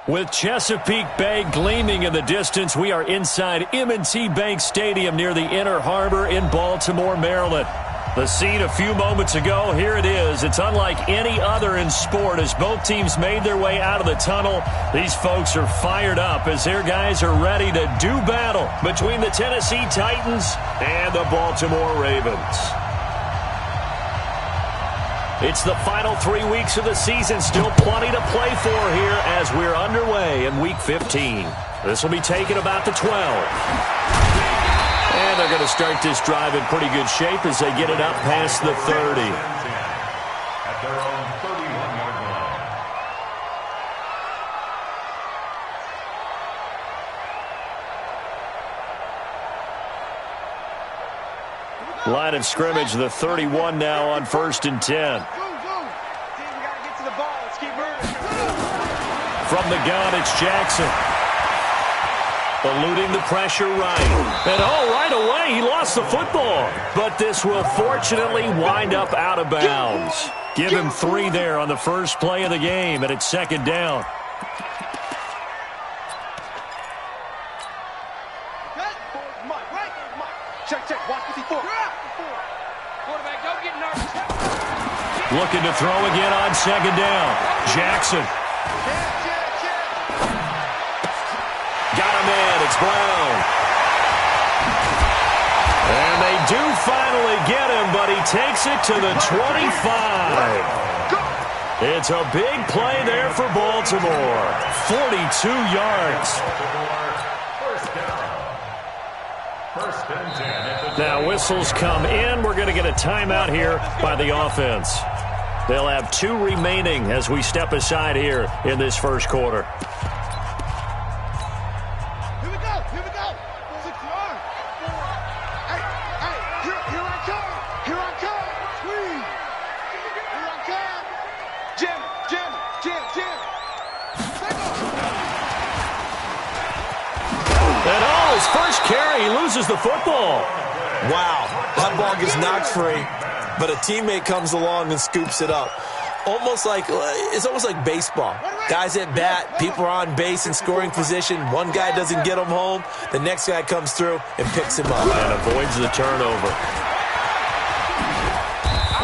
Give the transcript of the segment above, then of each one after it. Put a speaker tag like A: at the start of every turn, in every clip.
A: With Chesapeake Bay gleaming in the distance, we are inside M&T Bank Stadium near the Inner Harbor in Baltimore, Maryland. The scene a few moments ago, here it is. It's unlike any other in sport as both teams made their way out of the tunnel. These folks are fired up as their guys are ready to do battle between the Tennessee Titans and the Baltimore Ravens. It's the final 3 weeks of the season. Still plenty to play for here as we're underway in Week 15. This will be taken about the 12. And they're going to start this drive in pretty good shape as they get it up past the 30.
B: At their own 31-yard line.
A: Line of scrimmage, the 31 now on 1st and 10. From the gun, it's Jackson. Eluding the pressure right. And right away, he lost the football. But this will fortunately wind up out of bounds. Give him 3 there on the first play of the game, and it's 2nd down. Looking to throw again on 2nd down. Jackson. Got him in. It's Brown. And they do finally get him, but he takes it to the 25. It's a big play there for Baltimore. 42 yards. Now whistles come in. We're going to get a timeout here by the offense. They'll have 2 remaining as we step aside here in this first quarter.
C: Here we go. 6 yards. Hey, here I come. Here I come. Squeeze. Here I come. Jim.
A: And his first carry, he loses the football.
D: Wow, that ball gets knocked free, but a teammate comes along and scoops it up. It's almost like baseball. Guys at bat, people are on base in scoring position. One guy doesn't get him home. The next guy comes through and picks him up.
A: And avoids the turnover.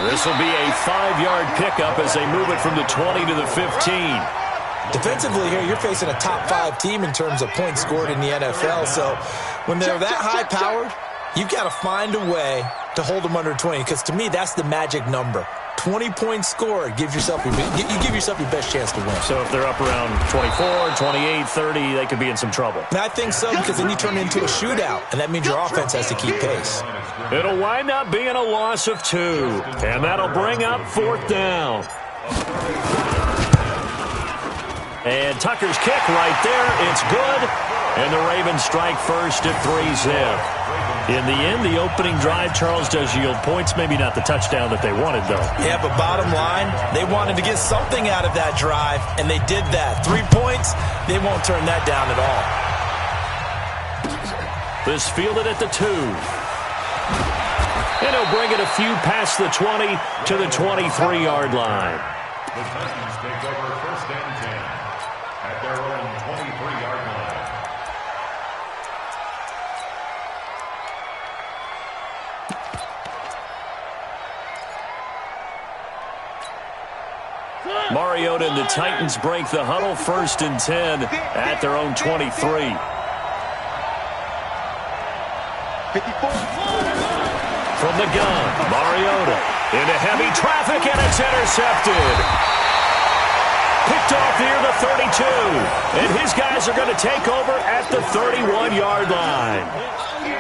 A: This will be a 5-yard pickup as they move it from the 20 to the 15.
D: Defensively here, you're facing a top 5 team in terms of points scored in the NFL. So when they're that high-powered, you've got to find a way to hold them under 20, because to me, that's the magic number. 20 points scored, you give yourself your best chance to win.
A: So if they're up around 24, 28, 30, they could be in some trouble.
D: And I think so, because then you turn it into a shootout, and that means your offense has to keep pace.
A: It'll wind up being a loss of 2, and that'll bring up 4th down. And Tucker's kick right there. It's good. And the Ravens strike first at 3-zip. In the end, the opening drive, Charles, does yield points. Maybe not the touchdown that they wanted, though.
D: Yeah, but bottom line, they wanted to get something out of that drive, and they did that. 3 points, they won't turn that down at all.
A: This fielded at the 2. And he'll bring it a few past the 20 to the 23-yard line.
B: The Titans take over 1st and 10 at their own 23-yard line.
A: Mariota and the Titans break the huddle. 1st and 10 at their own 23.
C: 54.
A: From the gun, Mariota into heavy traffic, and it's intercepted. Picked off near the 32. And his guys are going to take over at the 31-yard line.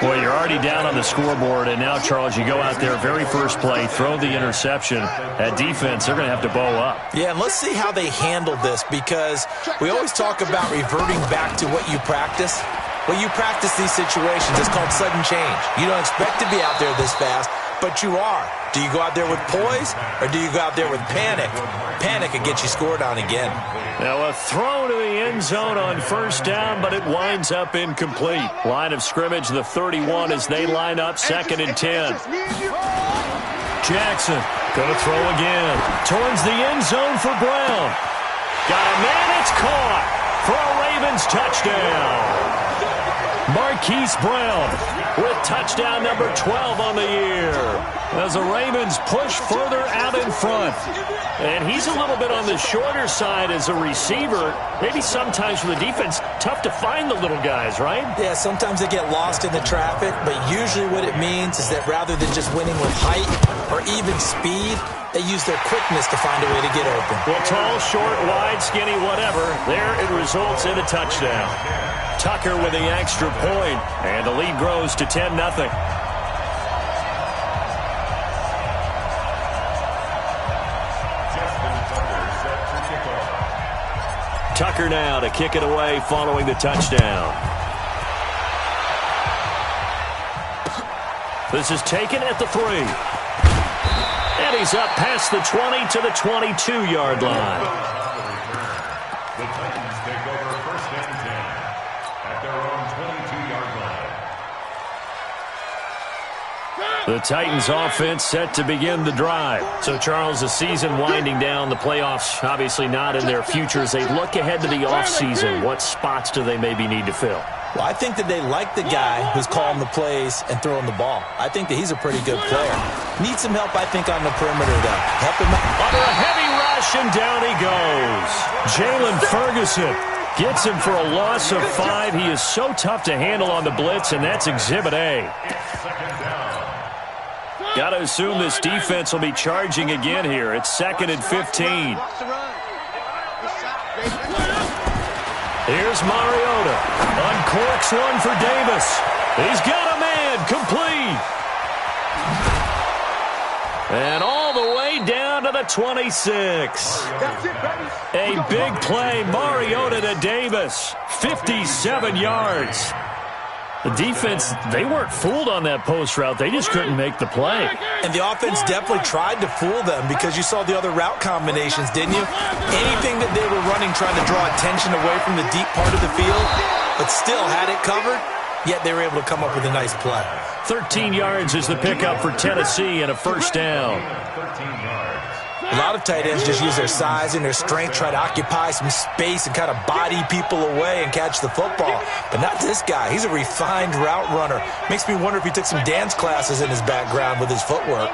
A: Well, you're already down on the scoreboard, and now, Charles, you go out there, very first play, throw the interception. At defense, they're going to have to bow up.
D: Yeah, and let's see how they handle this, because we always talk about reverting back to what you practice. When you practice these situations, it's called sudden change. You don't expect to be out there this fast, but you are. Do you go out there with poise, or do you go out there with panic? Panic can get you scored on again.
A: Now a throw to the end zone on 1st down, but it winds up incomplete. Line of scrimmage, the 31 as they line up 2nd and 10. Jackson going to throw again. Towards the end zone for Brown. Got a man, it's caught. for a Ravens touchdown. Marquise Brown with touchdown number 12 on the year as the Ravens push further out in front. And he's a little bit on the shorter side as a receiver. Maybe sometimes for the defense, tough to find the little guys, right?
D: Yeah, sometimes they get lost in the traffic, but usually what it means is that rather than just winning with height or even speed, they use their quickness to find a way to get open.
A: Well, tall, short, wide, skinny, whatever, there it results in a touchdown. Tucker with the extra point, and the lead grows to 10-0. Tucker now to kick it away following the touchdown. This is taken at the 3. And he's up past the 20 to the 22-yard line.
B: The Titans take over first and 10 at their own 22-yard line.
A: The Titans offense set to begin the drive. So, Charles, the season winding down, the playoffs obviously not in their future. As they look ahead to the offseason, what spots do they maybe need to fill?
D: Well, I think that they like the guy who's calling the plays and throwing the ball. I think that he's a pretty good player. Needs some help, I think, on the perimeter, though. Help him out.
A: Under a heavy rush, and down he goes. Jalen Ferguson gets him for a loss of 5. He is so tough to handle on the blitz, and that's Exhibit A. Got to assume this defense will be charging again here. It's 2nd and 15. Here's Mariota. Uncorks one for Davis. He's got a man. Complete. And all the way down to the 26. A big play. Mariota to Davis. 57 yards. The defense, they weren't fooled on that post route. They just couldn't make the play.
D: And the offense definitely tried to fool them because you saw the other route combinations, didn't you? Anything that they were running trying to draw attention away from the deep part of the field, but still had it covered, yet they were able to come up with a nice play.
A: 13 yards is the pickup for Tennessee and a first down.
B: 13 yards.
D: A lot of tight ends just use their size and their strength, try to occupy some space and kind of body people away and catch the football. But not this guy. He's a refined route runner. Makes me wonder if he took some dance classes in his background with his footwork.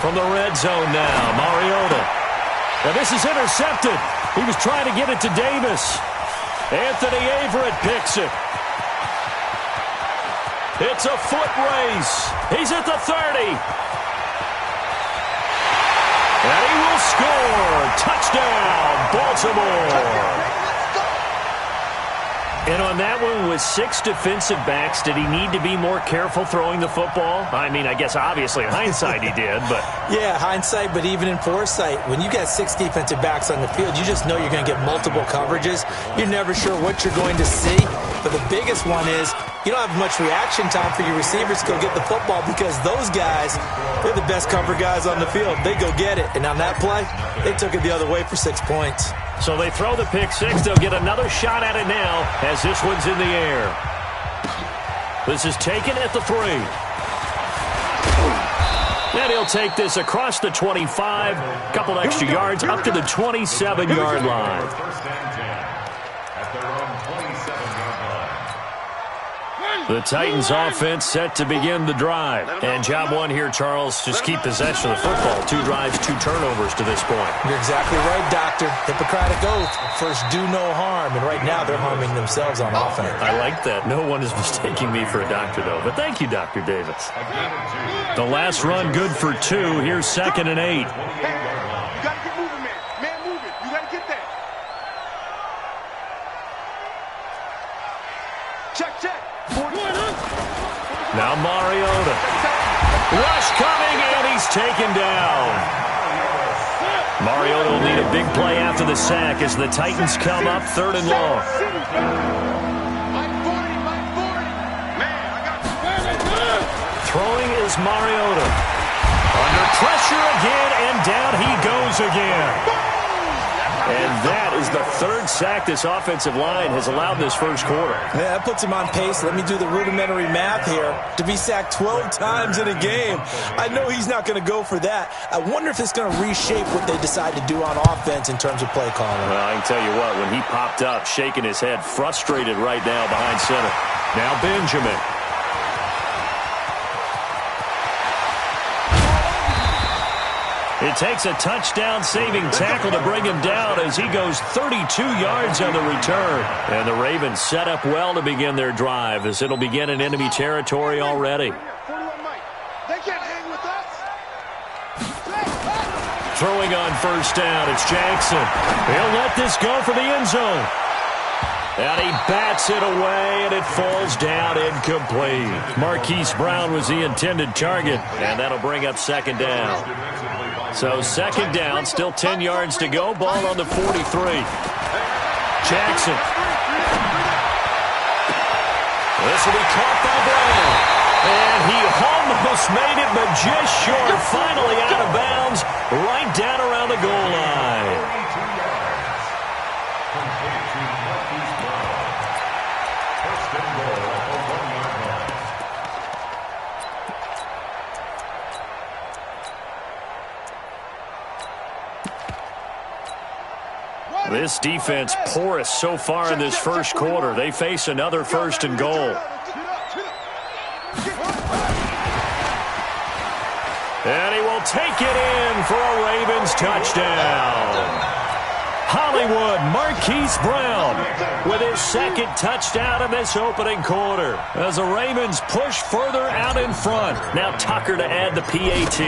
A: From the red zone now, Mariota. Now this is intercepted. He was trying to get it to Davis. Anthony Averett picks it. It's a foot race. He's at the 30. And he will score. Touchdown, Baltimore. And on that one, with 6 defensive backs, did he need to be more careful throwing the football? I mean, I guess obviously in hindsight he did, but...
D: Yeah, hindsight, but even in foresight, when you got 6 defensive backs on the field, you just know you're going to get multiple coverages. You're never sure what you're going to see. But the biggest one is you don't have much reaction time for your receivers to go get the football because those guys, they're the best cover guys on the field. They go get it. And on that play, they took it the other way for 6 points.
A: So they throw the pick 6. They'll get another shot at it now as this one's in the air. This is taken at the 3. And he'll take this across the 25. Couple extra yards up to the 27-yard line.
B: First and 10 at their own 27-yard line.
A: The Titans offense set to begin the drive. And job one here, Charles, just keep possession of the football. 2 drives, 2 turnovers to this point.
D: You're exactly right, Doctor. Hippocratic oath. First, do no harm. And right now, they're harming themselves on offense.
A: I like that. No one is mistaking me for a doctor, though. But thank you, Dr. Davis. The last run good for 2. Here's 2nd and 8.
C: You got to get moving, man. Man, move it. You got to get that. Check, check.
A: Now Mariota. Rush coming, and he's taken down. Mariota will need a big play after the sack as the Titans come up 3rd and long. Throwing is Mariota. Under pressure again, and down he goes again. And that is the third sack this offensive line has allowed this first quarter.
D: Yeah, that puts him on pace. Let me do the rudimentary math here. To be sacked 12 times in a game, I know he's not going to go for that. I wonder if it's going to reshape what they decide to do on offense in terms of play calling.
A: Well, I can tell you what, when he popped up, shaking his head, frustrated right now behind center. Now Benjamin. It takes a touchdown-saving tackle to bring him down as he goes 32 yards on the return. And the Ravens set up well to begin their drive as it'll begin in enemy territory already.
C: They can't hang with us.
A: Throwing on first down, it's Jackson. He'll let this go for the end zone. And he bats it away, and it falls down incomplete. Marquise Brown was the intended target, and that'll bring up second down. So second down, still 10 yards to go. Ball on the 43. Jackson. This will be caught by Brown. And he almost made it, but just short. Finally out of bounds, right down around the goal line. This defense porous so far in this first quarter. They face another first and goal. And he will take it in for a Ravens touchdown. Hollywood Marquise Brown with his second touchdown in this opening quarter as the Ravens push further out in front. Now Tucker to add the PAT.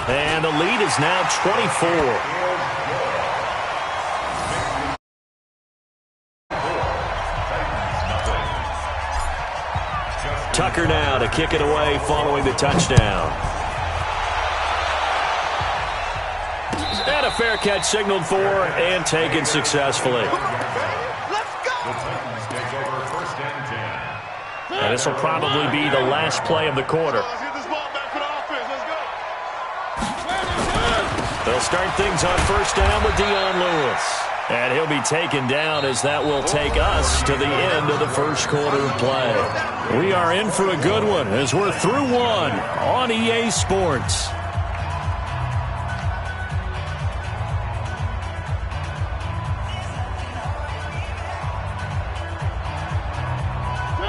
A: And the lead is now 24. Tucker now to kick it away following the touchdown. And a fair catch signaled for and taken successfully. And this will probably be the last play of the quarter. They'll start things on first down with Dion Lewis. And he'll be taken down as that will take us to the end of the first quarter of play. We are in for a good one as we're through one on EA Sports.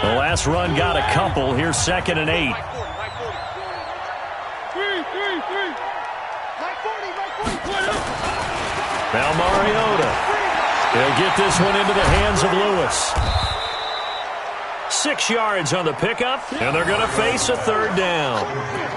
A: The last run got a couple. Here's 2nd and 8. Now Mariota. He'll get this one into the hands of Lewis. 6 yards on the pickup, and they're going to face a third down.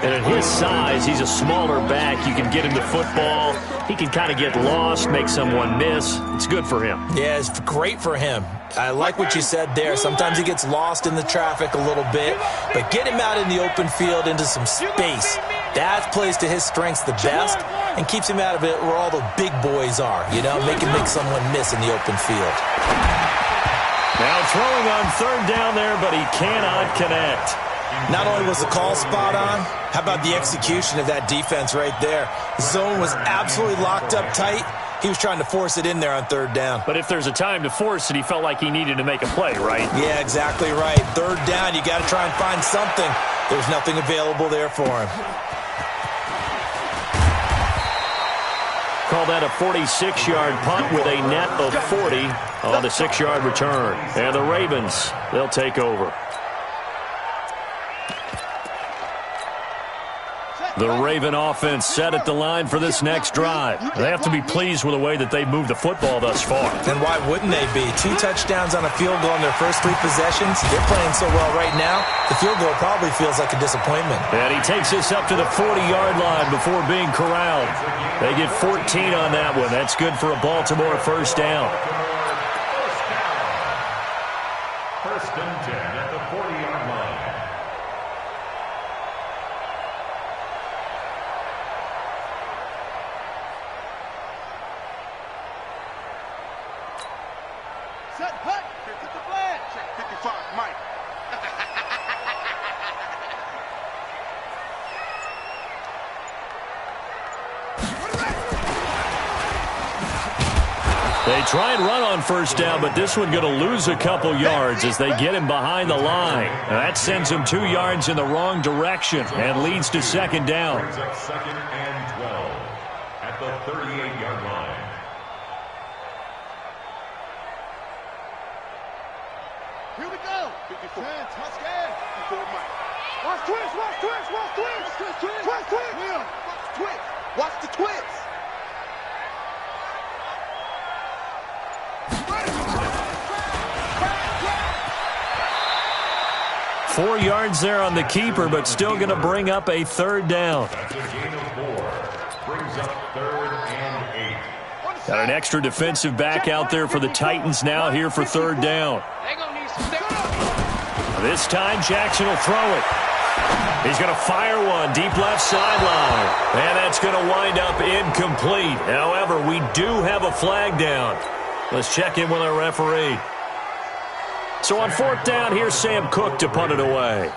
A: And at his size, he's a smaller back. You can get him the football. He can kind of get lost, make someone miss. It's good for him.
D: Yeah, it's great for him. I like what you said there. Sometimes he gets lost in the traffic a little bit, but get him out in the open field into some space. That plays to his strengths the best and keeps him out of it where all the big boys are, you know, make someone miss in the open field.
A: Now throwing on third down there, but he cannot connect.
D: Not only was the call spot on, how about the execution of that defense right there? The zone was absolutely locked up tight. He was trying to force it in there on third down.
A: But if there's a time to force it, he felt like he needed to make a play, right?
D: Yeah, exactly right. Third down, you got to try and find something. There's nothing available there for him.
A: Call that a 46-yard punt with a net of 40 on the 6-yard return. And the Ravens, they'll take over. The Raven offense set at the line for this next drive. They have to be pleased with the way that they've moved the football thus far.
D: And why wouldn't they be? 2 touchdowns on a field goal in their first 3 possessions. They're playing so well right now, the field goal probably feels like a disappointment.
A: And he takes this up to the 40-yard line before being corralled. They get 14 on that one. That's good for a Baltimore first down.
B: First and 10 at the 40-yard line.
C: Set, hut. Here to the flag. Check 55, Mike.
A: They try and run on first down, but this one going to lose a couple yards as they get him behind the line. That sends him 2 yards in the wrong direction and leads to second down.
B: Brings up 2nd and 12 at the 38-yard line.
C: Here we go. 54. Touch gas. 54, Mike. Watch twist, watch twist, watch twist. Twist, twist. Twist, twist. Watch the twist. Watch the twist.
A: 4 yards there on the keeper, but still going to bring up a third down.
B: That's a gain of 4. Brings up 3rd and 8.
A: Got an extra defensive back out there for the Titans now here for third down. This time Jackson will throw it. He's going to fire one deep left sideline. And that's going to wind up incomplete. However, we do have a flag down. Let's check in with our referee. So on fourth down, here's Sam Cook to punt it away.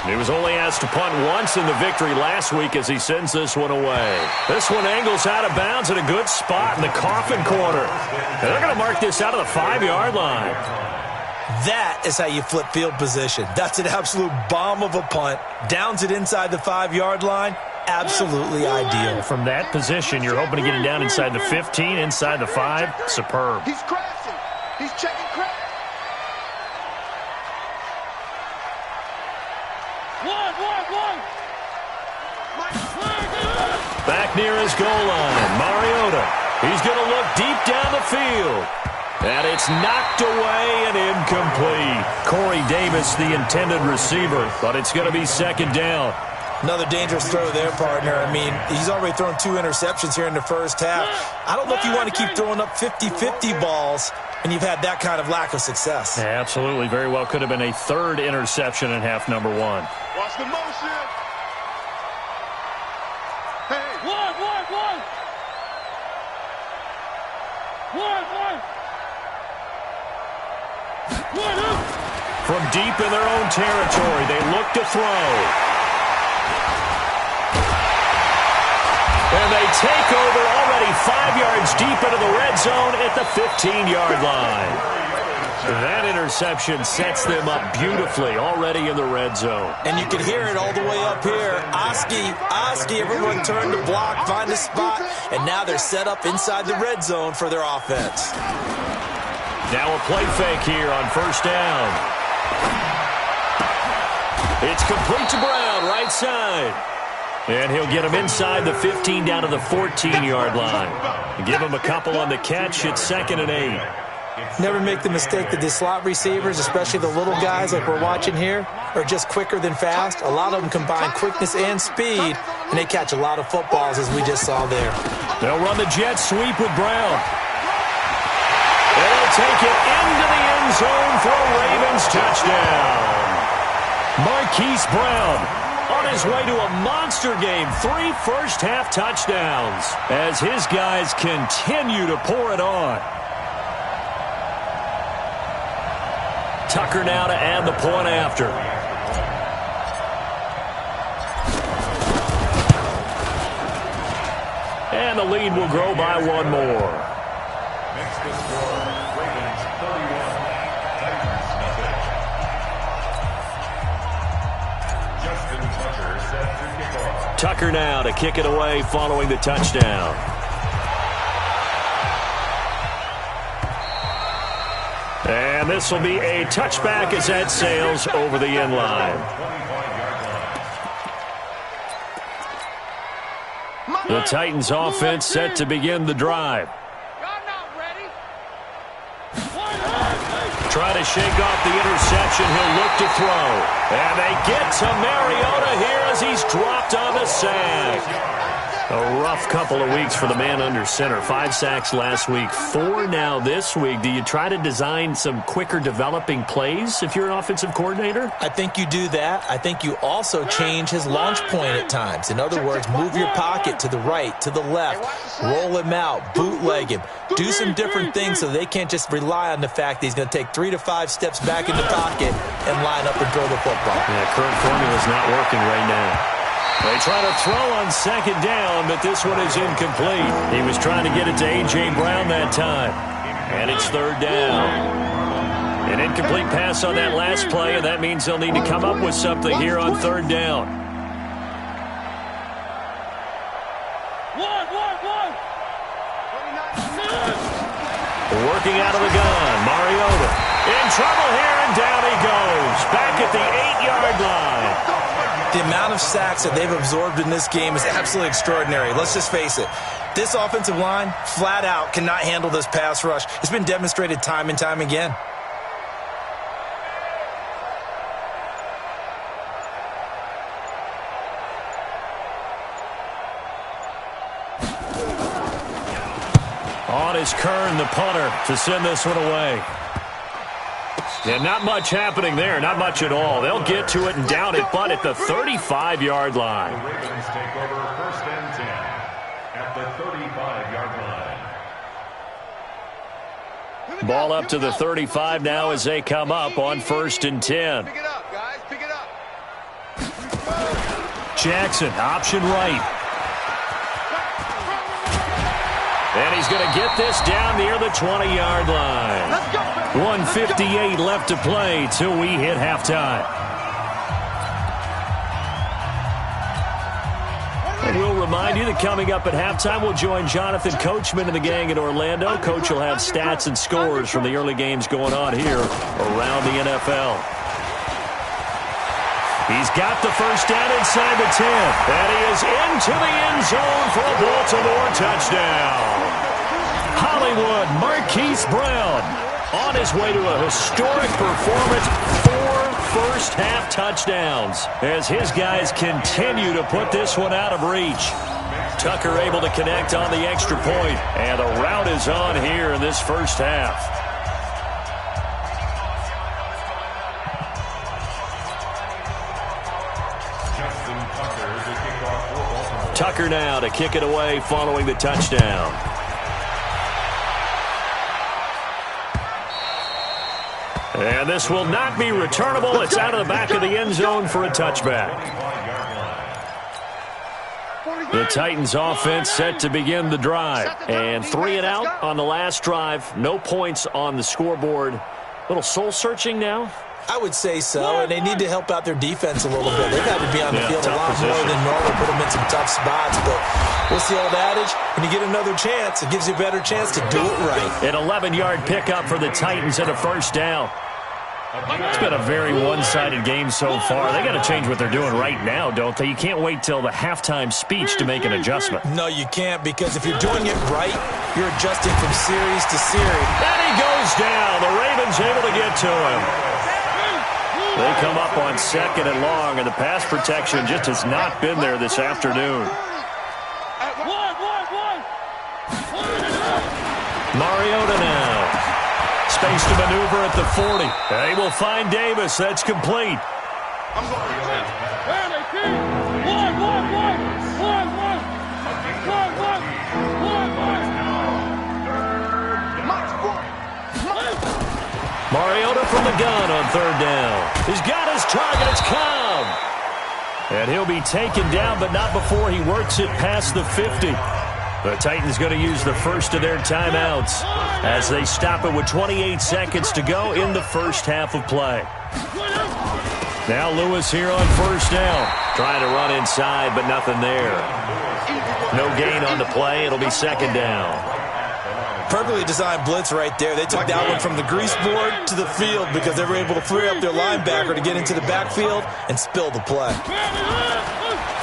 A: He was only asked to punt once in the victory last week as he sends this one away. This one angles out of bounds at a good spot in the coffin corner. And they're going to mark this out of the 5-yard line.
D: That is how you flip field position. That's an absolute bomb of a punt. Downs it inside the 5-yard line. Absolutely ideal.
A: From that position, you're hoping to get it down inside the 15, inside the 5. Superb.
C: He's crashing. He's checking crash.
A: Back near his goal line, Mariota. He's going to look deep down the field. And it's knocked away and incomplete. Corey Davis, the intended receiver, but it's going to be second down.
D: Another dangerous throw there, partner. I mean, he's already thrown 2 interceptions here in the first half. I don't know if you want to keep throwing up 50-50 balls and you've had that kind of lack of success.
A: Yeah, absolutely. Very well could have been a 3rd interception in half number 1.
C: Watch the motion. Hey. One.
A: From deep in their own territory, they look to throw. And they take over already 5 yards deep into the red zone at the 15-yard line. That interception sets them up beautifully already in the red zone.
D: And you can hear it all the way up here. Oski, everyone turned to block, find a spot, and now they're set up inside the red zone for their offense.
A: Now a play fake here on first down. It's complete to Brown, right side. And he'll get him inside the 15 down to the 14-yard line. Give him a couple on the catch. It's 2nd and 8.
D: Never make the mistake that the slot receivers, especially the little guys like we're watching here, are just quicker than fast. A lot of them combine quickness and speed, and they catch a lot of footballs, as we just saw there.
A: They'll run the jet sweep with Brown. And he'll take it into the end zone for a Ravens touchdown. Marquise Brown on his way to a monster game. 3 first-half touchdowns as his guys continue to pour it on. Tucker now to add the point after. And the lead will grow by 1 more.
B: Makes the score Ravens 31, Titans nothing. Justin Tucker set to kick off.
A: Tucker now to kick it away following the touchdown. And this will be a touchback as that sails over the end line.
B: 25-yard line.
A: The Titans offense set to begin the drive. Try to shake off the interception. He'll look to throw. And they get to Mariota here as he's dropped on the sack. A rough couple of weeks for the man under center. 5 sacks last week, 4 now this week. Do you try to design some quicker developing plays if you're an offensive coordinator?
D: I think you do that. I think you also change his launch point at times. In other words, move your pocket to the right, to the left, roll him out, bootleg him. Do some different things so they can't just rely on the fact that he's going to take 3 to 5 steps back in the pocket and line up and throw the football.
A: Yeah, current formula is not working right now. They try to throw on second down, but this one is incomplete. He was trying to get it to A.J. Brown that time. And it's third down. An incomplete pass on that last play, and that means they'll need to come up with something here on third down. Working out of the gun, Mariota. In trouble here, and down he goes. Back at the 8-yard line.
D: The amount of sacks that they've absorbed in this game is absolutely extraordinary. Let's just face it. This offensive line, flat out, cannot handle this pass rush. It's been demonstrated time and time again.
A: On is Kern, the punter, to send this one away. Yeah, not much happening there, not much at all. They'll get to it and down it, but at the 35-yard line.
B: The Ravens take over 1st and 10 at the 35-yard line.
A: Ball up to the 35 now as they come up on 1st and 10.
C: Pick it up, guys. Pick it up.
A: Jackson, option right. And he's going to get this down near the 20-yard line. 1:58 left to play till we hit halftime. And we'll remind you that coming up at halftime, we'll join Jonathan Coachman and the gang in Orlando. Coach will have stats and scores from the early games going on here around the NFL. He's got the first down inside the 10. And he is into the end zone for a Baltimore touchdown. Hollywood Marquise Brown on his way to a historic performance, 4 first-half touchdowns as his guys continue to put this one out of reach. Tucker able to connect on the extra point, and the route is on here in this first half. Tucker now to kick it away following the touchdown. And this will not be returnable. It's out of the back of the end zone for a touchback. The Titans offense set to begin the drive. And 3 and out on the last drive. No points on the scoreboard. Little soul-searching now.
D: I would say so, and they need to help out their defense a little bit. They've had to be on the field a lot more than normal, put them in some tough spots. But what's the old adage? When you get another chance, it gives you a better chance to do it right.
A: An 11-yard pickup for the Titans and a first down. It's been a very one-sided game so far. They got to change what they're doing right now, don't they? You can't wait till the halftime speech to make an adjustment.
D: No, you can't, because if you're doing it right, you're adjusting from series to series.
A: And he goes down. The Ravens able to get to him. They come up on 2nd and long, and the pass protection just has not been there this afternoon. Mariota now. Space to maneuver at the 40. They will find Davis. That's complete. Mariota from the gun on 3rd down. He's got his target. It's Cobb. And he'll be taken down, but not before he works it past the 50. The Titans going to use the first of their timeouts as they stop it with 28 seconds to go in the first half of play. Now Lewis here on 1st down. Trying to run inside, but nothing there. No gain on the play. It'll be 2nd down.
D: Perfectly designed blitz right there. They took that one from the grease board to the field because they were able to free up their linebacker to get into the backfield and spill the play.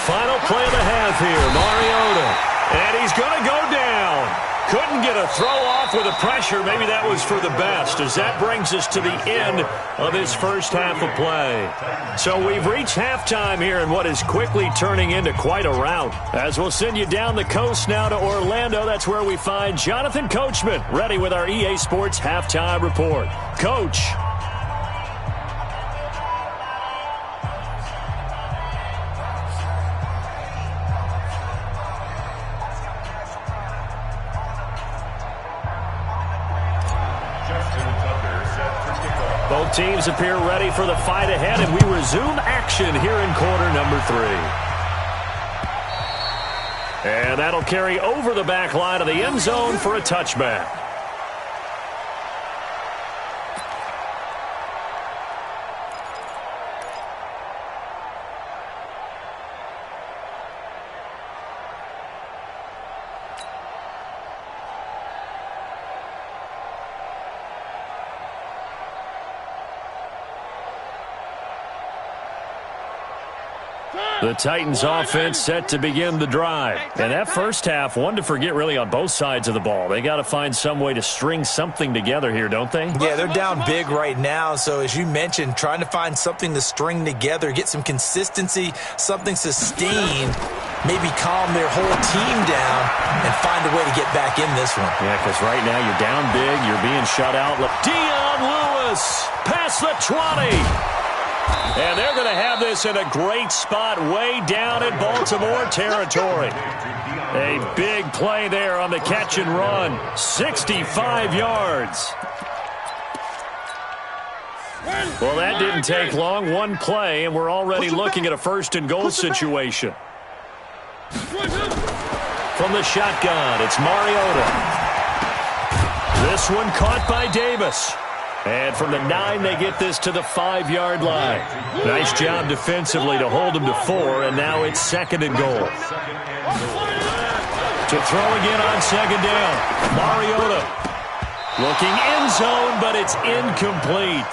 A: Final play of the half here, Mariota. And he's going to go down. Couldn't get a throw off with the pressure. Maybe that was for the best, as that brings us to the end of this first half of play. So we've reached halftime here in what is quickly turning into quite a rout. As we'll send you down the coast now to Orlando, that's where we find Jonathan Coachman, ready with our EA Sports Halftime Report. Coach. Both teams appear ready for the fight ahead, and we resume action here in quarter number 3. And that'll carry over the back line of the end zone for a touchback. The Titans offense set to begin the drive. And that first half, one to forget really on both sides of the ball. They got to find some way to string something together here, don't they?
D: Yeah, they're down big right now. So as you mentioned, trying to find something to string together, get some consistency, something sustained, maybe calm their whole team down and find a way to get back in this one.
A: Yeah, because right now you're down big, you're being shut out. Dion Lewis past the 20. And they're going to have this in a great spot way down in Baltimore territory. A big play there on the catch and run. 65 yards. Well, that didn't take long. One play, and we're already looking at a first and goal situation. From the shotgun, it's Mariota. This one caught by Davis. And from the 9, they get this to the 5-yard line. Nice job defensively to hold them to 4, and now it's second and goal. To throw again on second down. Mariota looking end zone, but it's incomplete.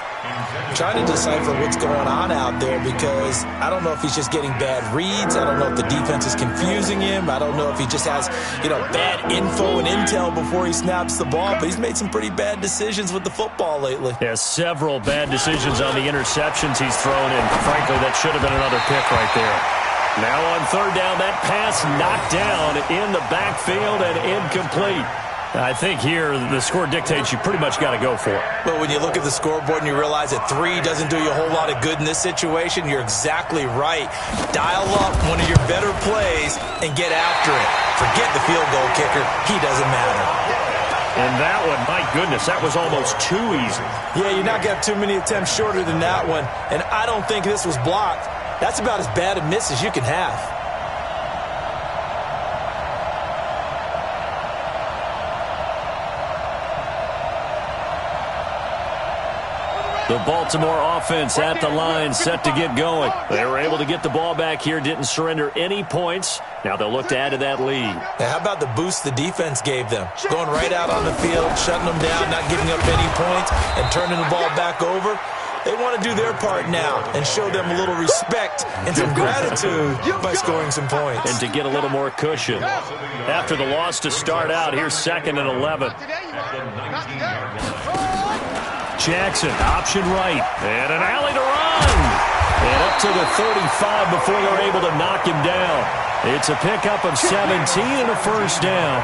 D: Trying to decipher what's going on out there because I don't know if he's just getting bad reads. I don't know if the defense is confusing him. I don't know if he just has, bad info and intel before he snaps the ball. But he's made some pretty bad decisions with the football lately.
A: Yeah, several bad decisions on the interceptions he's thrown in. Frankly, that should have been another pick right there. Now on third down, that pass knocked down in the backfield and incomplete. I think here the score dictates you pretty much got to go for it.
D: Well, when you look at the scoreboard and you realize that 3 doesn't do you a whole lot of good in this situation, you're exactly right. Dial up one of your better plays and get after it. Forget the field goal kicker. He doesn't matter.
A: And that one, my goodness, that was almost too easy.
D: Yeah, you're not going to have too many attempts shorter than that one. And I don't think this was blocked. That's about as bad a miss as you can have.
A: The Baltimore offense at the line, set to get going. They were able to get the ball back here, didn't surrender any points. Now they'll look to add to that lead.
D: Now, how about the boost the defense gave them? Going right out on the field, shutting them down, not giving up any points, and turning the ball back over. They want to do their part now and show them a little respect and some gratitude by scoring some points.
A: And to get a little more cushion. After the loss to start out, here's second and 11. Jackson, option right, and an alley to run. And up to the 35 before they're able to knock him down. It's a pickup of 17 and a first down.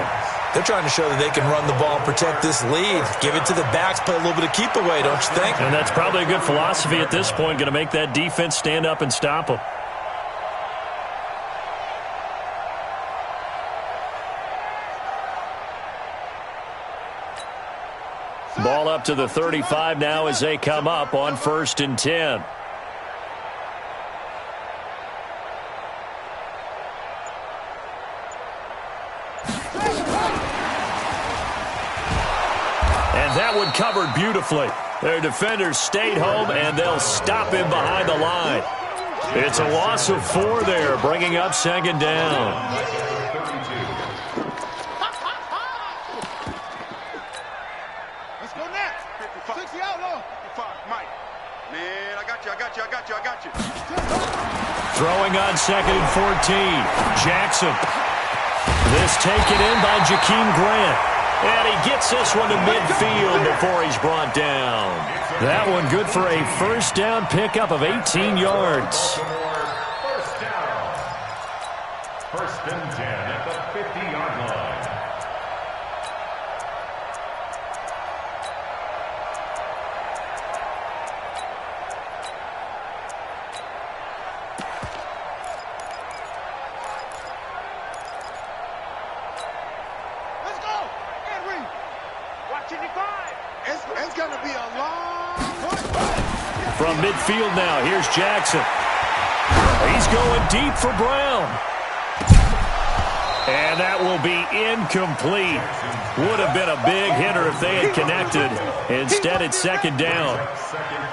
D: They're trying to show that they can run the ball, protect this lead. Give it to the backs, play a little bit of keep away, don't you think?
A: And that's probably a good philosophy at this point, going to make that defense stand up and stop them. Ball up to the 35 now as they come up on 1st and 10. And that one covered beautifully. Their defenders stayed home, and they'll stop him behind the line. It's a loss of 4 there, bringing up second down. Throwing on 2nd and 14. Jackson. This taken in by Jakeem Grant. And he gets this one to midfield before he's brought down. That one good for a first down pickup of 18 yards.
B: First down. 1st and 10 at the 50-yard line.
A: From midfield now, here's Jackson. He's going deep for Brown. And that will be incomplete. Would have been a big hitter if they had connected. Instead, it's second down.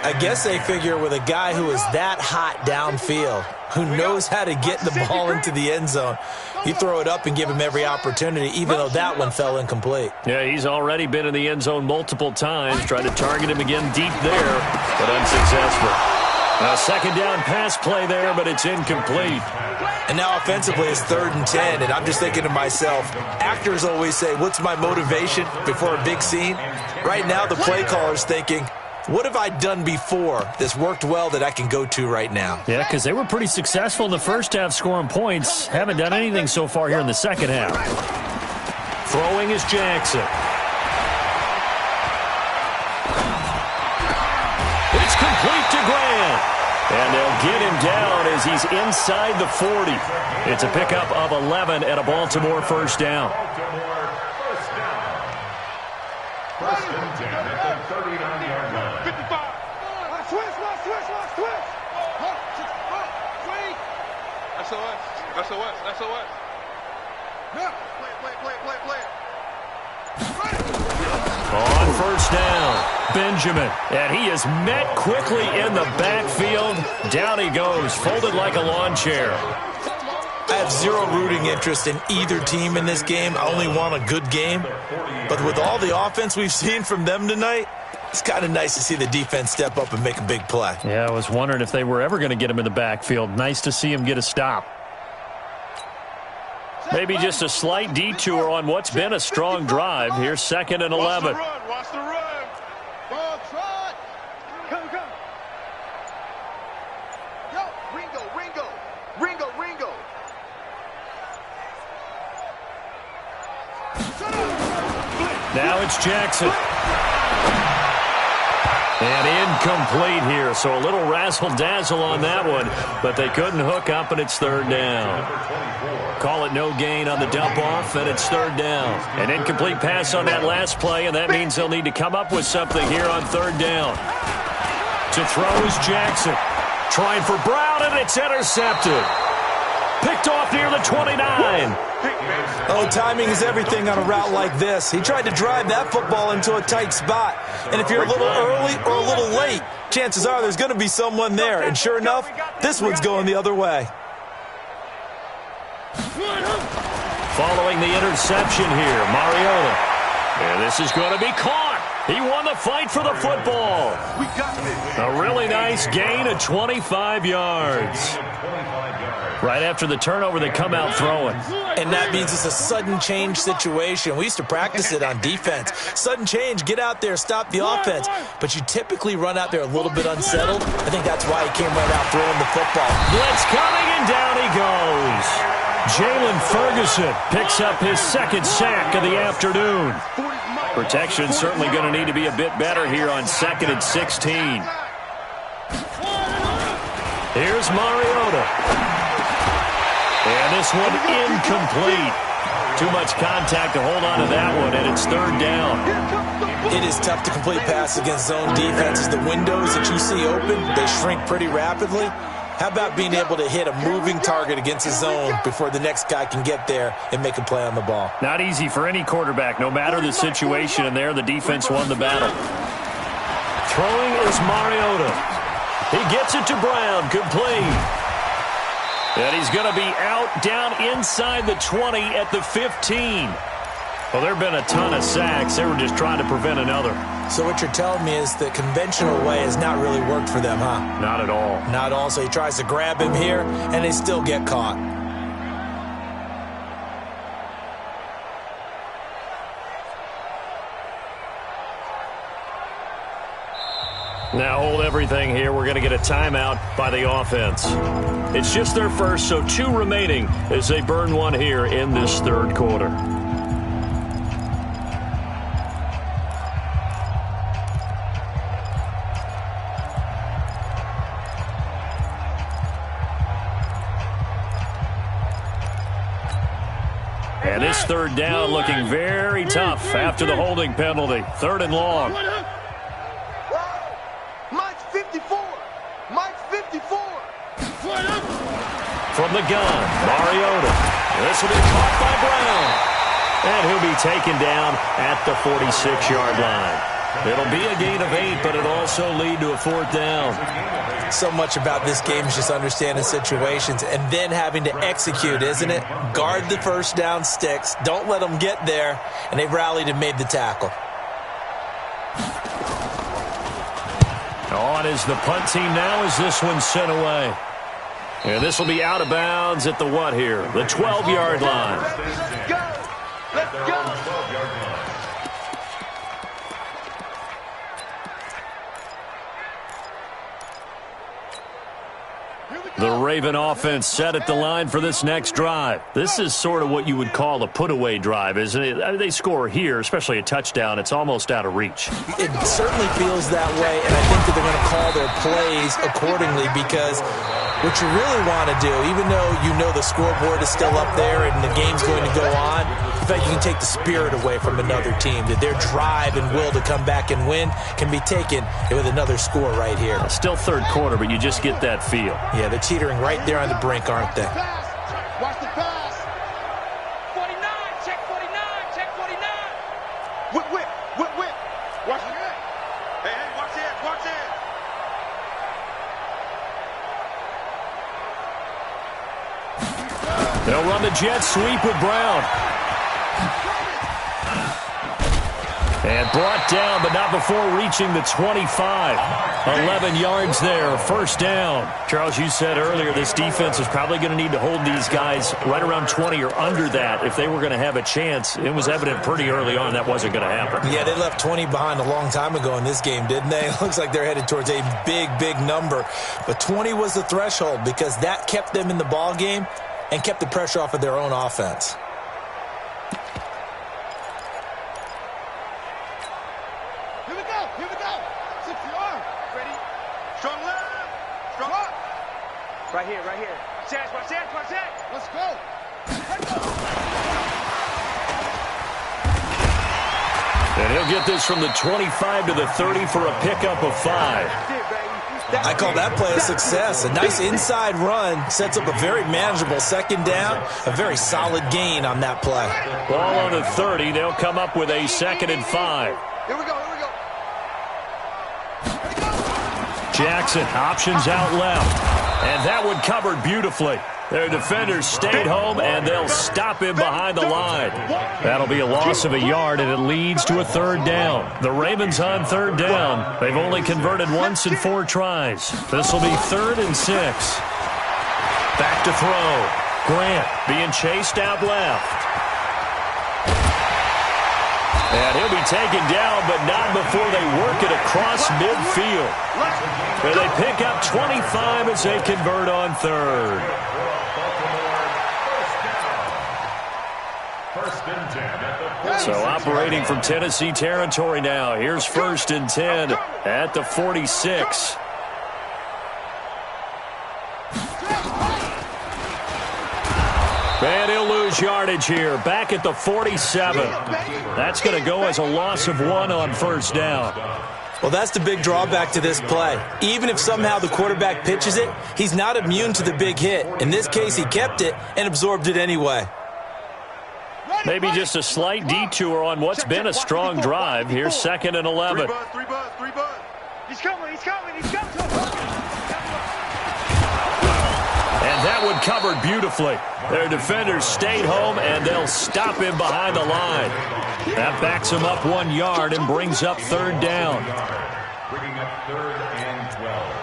D: I guess they figure with a guy who is that hot downfield, who knows how to get the ball into the end zone, you throw it up and give him every opportunity, even though that one fell incomplete.
A: Yeah, he's already been in the end zone multiple times. Tried to target him again deep there, but unsuccessful. A second down pass play there, but it's incomplete.
D: And now offensively it's 3rd and 10, and I'm just thinking to myself, actors always say, what's my motivation before a big scene? Right now the play caller's thinking, what have I done before that's worked well that I can go to right now?
A: Yeah, because they were pretty successful in the first half scoring points. Haven't done anything so far here in the second half. Throwing is Jackson. It's complete to Grant. And they'll get him down as he's inside the 40. It's a pickup of 11 and a Baltimore first down.
B: First and 10 at the 39-yard line.
C: 55. Switch. Wait. SOS. Now. Play.
A: On first down, Benjamin. And he is met quickly in the backfield. Down he goes, folded like a lawn chair.
D: I have zero rooting interest in either team in this game. I only want a good game. But with all the offense we've seen from them tonight, it's kind of nice to see the defense step up and make a big play.
A: Yeah, I was wondering if they were ever going to get him in the backfield. Nice to see him get a stop. Maybe just a slight detour on what's been a strong drive. Here's 2nd and 11.
C: Watch the run. Ball trot. Come. Yo, Ringo.
A: Now it's Jackson. And incomplete here, so a little razzle-dazzle on that one, but they couldn't hook up, and it's 3rd down. Call it no gain on the dump-off, and it's 3rd down. An incomplete pass on that last play, and that means they'll need to come up with something here on 3rd down. To throw is Jackson. Trying for Brown, and it's intercepted. Picked off near the 29.
D: Oh, timing is everything on a route like this. He tried to drive that football into a tight spot. And if you're a little early or a little late, chances are there's going to be someone there. And sure enough, this one's going the other way.
A: Following the interception here, Mariota. And this is going to be caught. He won the fight for the football. A really nice gain of 25 yards. Right after the turnover, they come out throwing.
D: And that means it's a sudden change situation. We used to practice it on defense. Sudden change, get out there, stop the offense. But you typically run out there a little bit unsettled. I think that's why he came right out throwing the football.
A: Blitz coming, and down he goes. Jalen Ferguson picks up his 2nd sack of the afternoon. Protection certainly going to need to be a bit better here on 2nd and 16. Here's Mariota. And this one incomplete. Too much contact to hold on to that one, and it's 3rd down.
D: It is tough to complete passes against zone defenses. The windows that you see open, they shrink pretty rapidly. How about being able to hit a moving target against a zone before the next guy can get there and make a play on the ball?
A: Not easy for any quarterback, no matter the situation, and there the defense won the battle. Throwing is Mariota. He gets it to Brown, complete. And he's going to be out down inside the 20 at the 15. Well, there have been a ton of sacks. They were just trying to prevent another.
D: So what you're telling me is the conventional way has not really worked for them, huh?
A: Not at all.
D: Not at all. So he tries to grab him here, and they still get caught.
A: Now hold everything here. We're going to get a timeout by the offense. It's just their first, so 2 remaining as they burn one here in this 3rd quarter. And this 3rd down looking very tough after the holding penalty. 3rd and long.
C: Mike's 54. Mike's 54.
A: From the gun, Mariota. This will be caught by Brown. And he'll be taken down at the 46-yard line. It'll be a gain of 8, but it'll also lead to a 4th down.
D: So much about this game is just understanding situations and then having to execute, isn't it? Guard the first down sticks. Don't let them get there. And they rallied and made the tackle.
A: On is the punt team now as this one's sent away. And this will be out of bounds at the what here? The 12-yard line.
C: Let's go. Let's go.
A: The Raven offense set at the line for this next drive. This is sort of what you would call a put-away drive, isn't it? I mean, they score here, especially a touchdown. It's almost out of reach.
D: It certainly feels that way, and I think that they're going to call their plays accordingly because what you really want to do, even though you know the scoreboard is still up there and the game's going to go on, in fact, you can take the spirit away from another team, that their drive and will to come back and win can be taken with another score right here.
A: Still third quarter, but you just get that feel.
D: Yeah, they're teetering right there on the brink, aren't they?
C: Watch the pass.
E: 49, check 49, check 49.
C: Whip. Watch it. Hey, watch it.
A: They'll run the jet sweep with Brown. And brought down, but not before reaching the 25. 11 yards there, first down. Charles, you said earlier this defense is probably going to need to hold these guys right around 20 or under that if they were going to have a chance. It was evident pretty early on that wasn't going to happen.
D: Yeah, they left 20 behind a long time ago in this game, didn't they? It looks like they're headed towards a big number. But 20 was the threshold because that kept them in the ball game and kept the pressure off of their own offense.
C: Here we go. 6-yard. Ready? Strong left. Strong up.
E: Right here. Watch that.
C: Let's go.
A: And he'll get this from the 25 to the 30 for a pickup of 5.
D: I call that play a success. A nice inside run sets up a very manageable second down, a very solid gain on that play.
A: Ball on the 30. They'll come up with a 2nd and 5.
C: Here we go.
A: Jackson options out left. And that one covered beautifully. Their defenders stayed home, and they'll stop him behind the line. That'll be a loss of a yard, and it leads to a 3rd down. The Ravens on 3rd down. They've only converted once in 4 tries. This will be 3rd and 6. Back to throw. Grant being chased out left. And he'll be taken down, but not before they work it across midfield. And they pick up 25 as they convert on 3rd. So operating from Tennessee territory now. Here's 1st and 10 at the 46. And he'll lose yardage here. Back at the 47. That's going to go as a loss of 1 on 1st down.
D: Well, that's the big drawback to this play. Even if somehow the quarterback pitches it, he's not immune to the big hit. In this case, he kept it and absorbed it anyway.
A: Maybe just a slight detour on what's been a strong drive. Here's 2nd and 11.
C: 3 buzz.
E: He's coming.
A: And that one covered beautifully. Their defenders stayed home, and they'll stop him behind the line. That backs him up 1 yard and brings up 3rd down.
B: Bringing up 3rd and 12.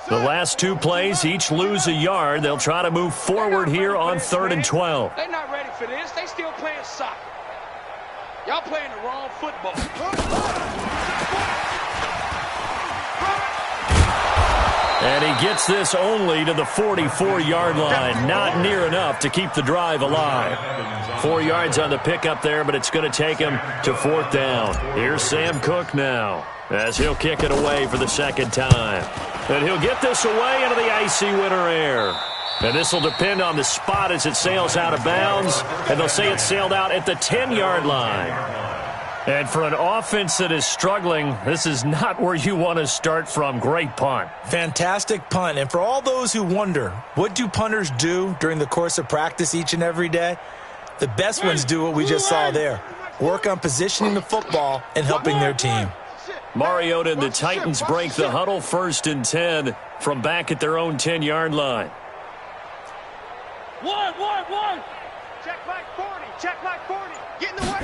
A: The last 2 plays each lose a yard. They'll try to move forward here on 3rd and 12.
E: They're not ready for this. They still playing soccer. Y'all playing the wrong football.
A: And he gets this only to the 44-yard line. Not near enough to keep the drive alive. 4 yards on the pickup there, but it's going to take him to 4th down. Here's Sam Cook now as he'll kick it away for the 2nd time. And he'll get this away into the icy winter air. And this will depend on the spot as it sails out of bounds. And they'll say it sailed out at the 10-yard line. And for an offense that is struggling, this is not where you want to start from. Great punt.
D: Fantastic punt. And for all those who wonder, what do punters do during the course of practice each and every day? The best ones do what we just saw there. Work on positioning the football and helping their team.
A: Mariota and the Titans break the huddle, 1st and 10 from back at their own 10-yard line.
E: One. Check back 40. Check back 40. Get in the way.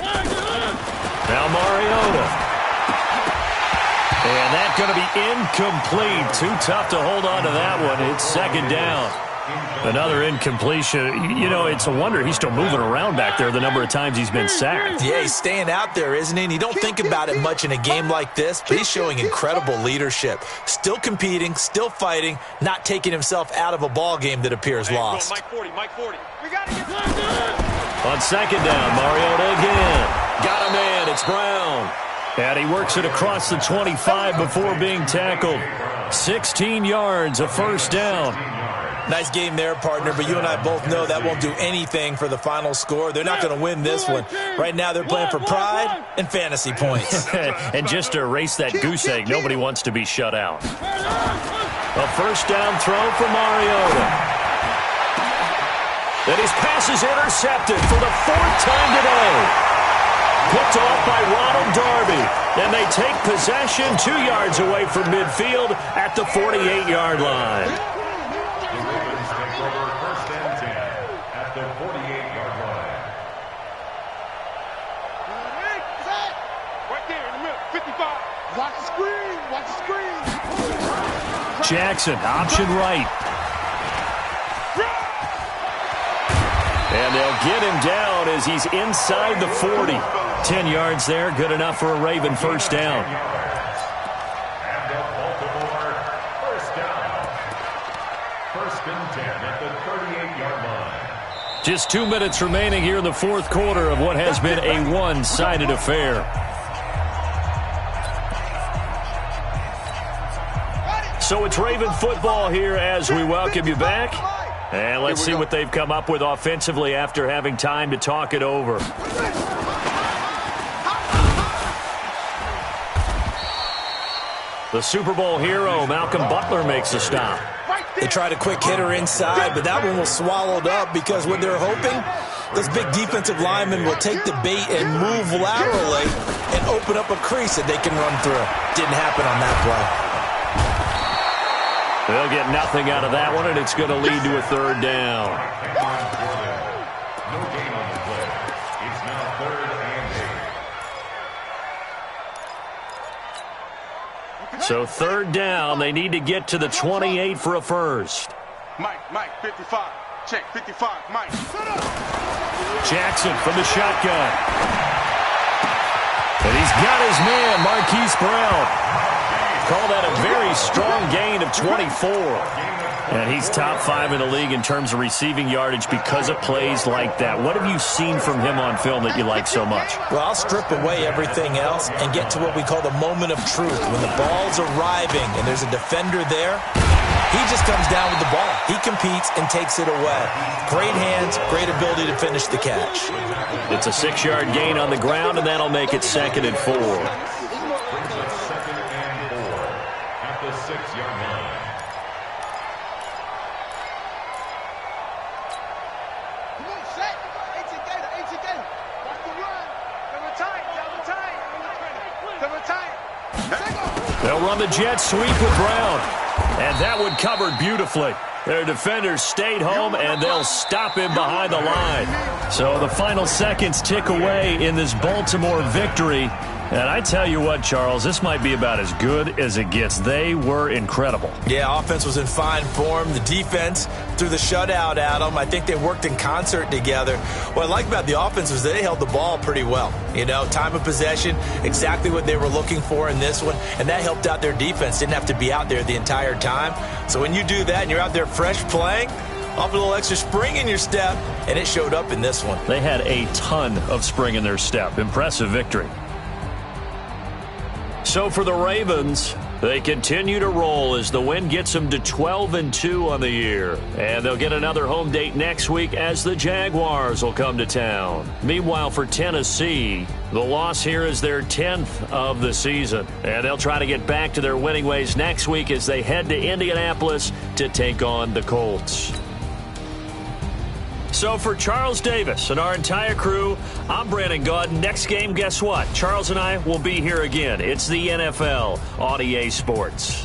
A: Now Mariota. And that's going to be incomplete. Too tough to hold on to that one. It's 2nd down. Another incompletion. You know, it's a wonder he's still moving around back there the number of times he's been sacked.
D: Yeah, he's staying out there, isn't he? And you don't think about it much in a game like this, but he's showing incredible leadership. Still competing, still fighting, not taking himself out of a ball game that appears lost.
E: Mike 40. We got to get
A: On 2nd down, Mariota again. Got a man. It's Brown. And he works it across the 25 before being tackled. 16 yards, a 1st down.
D: Nice game there, partner, but you and I both know that won't do anything for the final score. They're not going to win this one. Right now they're playing for pride and fantasy points.
A: And just to erase that goose egg, nobody wants to be shut out. A 1st down throw for Mariota. And his pass is intercepted for the 4th time today. Picked off by Ronald Darby. And they take possession 2 yards away from midfield at the 48-yard line.
B: The Ravens take over 1st and 10 at the 48-yard line.
E: right there in the middle. 55.
C: Watch the screen. Watch the screen.
A: Jackson, option right. And they'll get him down as he's inside the 40. 10 yards there, good enough for a Raven 1st down.
B: And the Baltimore 1st down. 1st and 10 at the 38-yard line.
A: Just 2 minutes remaining here in the 4th quarter of what has been a one-sided affair. So it's Raven football here as we welcome you back. And let's see what they've come up with offensively after having time to talk it over. The Super Bowl hero, Malcolm Butler, makes a stop.
D: They tried a quick hitter inside, but that one was swallowed up because what they're hoping, those big defensive linemen will take the bait and move laterally and open up a crease that they can run through. Didn't happen on that play.
A: They'll get nothing out of that one, and it's going to lead to a 3rd down.
B: No gain on the play. It's now 3rd and 8.
A: So 3rd down, they need to get to the 28 for a first.
E: Mike, 55. Check, 55, Mike.
A: Jackson from the shotgun. And he's got his man, Marquise Brown. Call that a very strong gain of 24. And he's top 5 in the league in terms of receiving yardage because of plays like that. What have you seen from him on film that you like so much?
D: Well, I'll strip away everything else and get to what we call the moment of truth. When the ball's arriving and there's a defender there, he just comes down with the ball. He competes and takes it away. Great hands, great ability to finish the catch.
A: It's a 6-yard gain on the ground, and that'll make it 2nd and 4.
B: The 6-yard line.
C: Come on, set. 18 Gator. Watch the run.
E: Double tight.
A: They'll run the jet sweep with Brown. And that one covered beautifully. Their defenders stayed home, and they'll stop him behind the line. So the final seconds tick away in this Baltimore victory. And I tell you what, Charles, this might be about as good as it gets. They were incredible.
D: Yeah, offense was in fine form. The defense threw the shutout at them. I think they worked in concert together. What I like about the offense was they held the ball pretty well. You know, time of possession, exactly what they were looking for in this one. And that helped out their defense. Didn't have to be out there the entire time. So when you do that and you're out there fresh playing, off a little extra spring in your step, and it showed up in this one.
A: They had a ton of spring in their step. Impressive victory. So for the Ravens, They continue to roll as the win gets them to 12-2 on the year. And they'll get another home date next week as the Jaguars will come to town. Meanwhile, for Tennessee, the loss here is their 10th of the season. And they'll try to get back to their winning ways next week as they head to Indianapolis to take on the Colts. So for Charles Davis and our entire crew, I'm Brandon Gaudin. Next game, guess what? Charles and I will be here again. It's the NFL on EA Sports.